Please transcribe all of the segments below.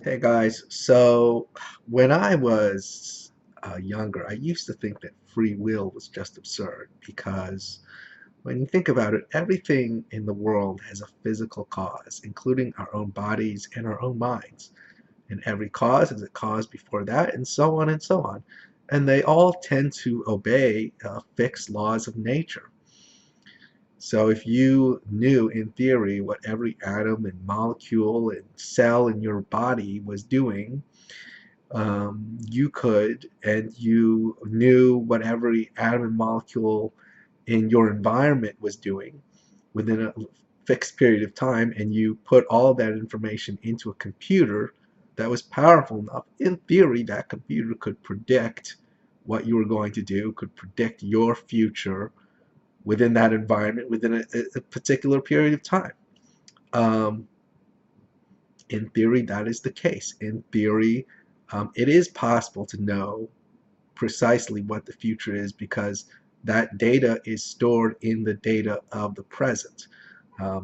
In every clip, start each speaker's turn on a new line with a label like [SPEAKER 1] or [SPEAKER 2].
[SPEAKER 1] Hey guys, so when I was younger, I used to think that free will was just absurd because when you think about it, everything in the world has a physical cause, including our own bodies and our own minds. And every cause has a cause before that, and so on and so on. And they all tend to obey fixed laws of nature. So if you knew in theory what every atom and molecule and cell in your body was doing, you could, and you knew what every atom and molecule in your environment was doing within a fixed period of time, and you put all that information into a computer that was powerful enough, in theory, that computer could predict what you were going to do, could predict your future within that environment within a particular period of time. Um, in theory, that is the case. In theory, it is possible to know precisely what the future is because that data is stored in the data of the present.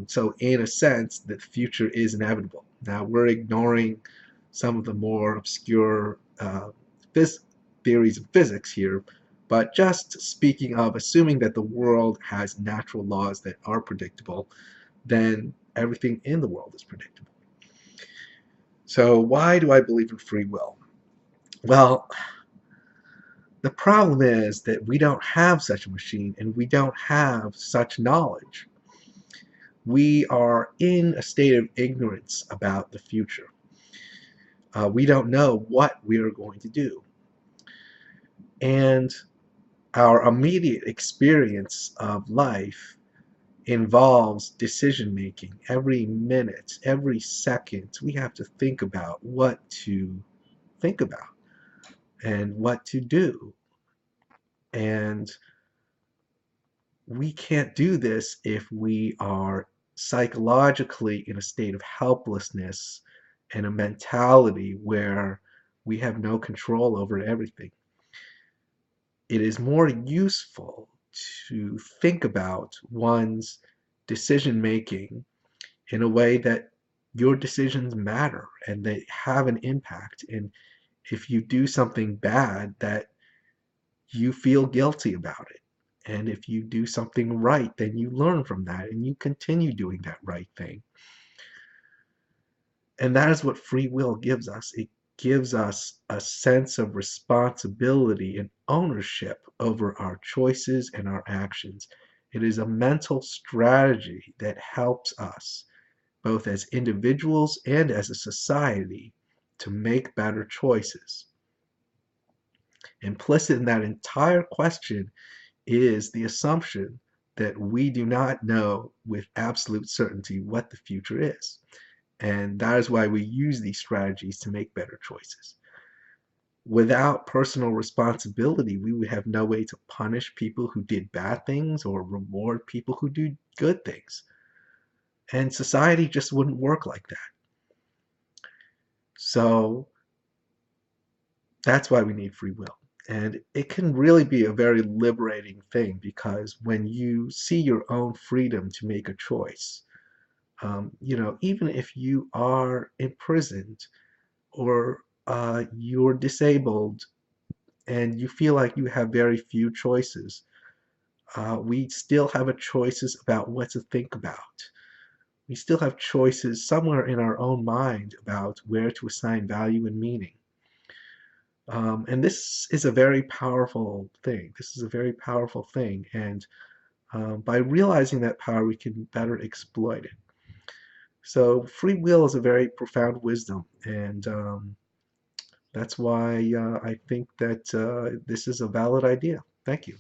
[SPEAKER 1] So in a sense, the future is inevitable. Now we're ignoring some of the more obscure theories of physics here, but just speaking of assuming that the world has natural laws that are predictable, then everything in the world is predictable. So why do I believe in free will? Well, the problem is that we don't have such a machine and we don't have such knowledge. We are in a state of ignorance about the future. We don't know what we are going to do. And our immediate experience of life involves decision making. Every minute, every second, we have to think about what to think about and what to do. And we can't do this if we are psychologically in a state of helplessness and a mentality where we have no control over everything. It is more useful to think about one's decision making in a way that your decisions matter and they have an impact. And if you do something bad, that you feel guilty about it. And if you do something right, then you learn from that and you continue doing that right thing. And that is what free will gives us. It gives us a sense of responsibility and ownership over our choices and our actions. It is a mental strategy that helps us, both as individuals and as a society, to make better choices. Implicit in that entire question is the assumption that we do not know with absolute certainty what the future is. And that is why we use these strategies to make better choices. Without personal responsibility, we would have no way to punish people who did bad things or reward people who do good things. And society just wouldn't work like that. So that's why we need free will. And it can really be a very liberating thing because when you see your own freedom to make a choice, even if you are imprisoned or you're disabled and you feel like you have very few choices, we still have a choices about what to think about. We still have choices somewhere in our own mind about where to assign value and meaning. And this is a very powerful thing. This is a very powerful thing. And by realizing that power, we can better exploit it. So free will is a very profound wisdom. And that's why I think that this is a valid idea. Thank you.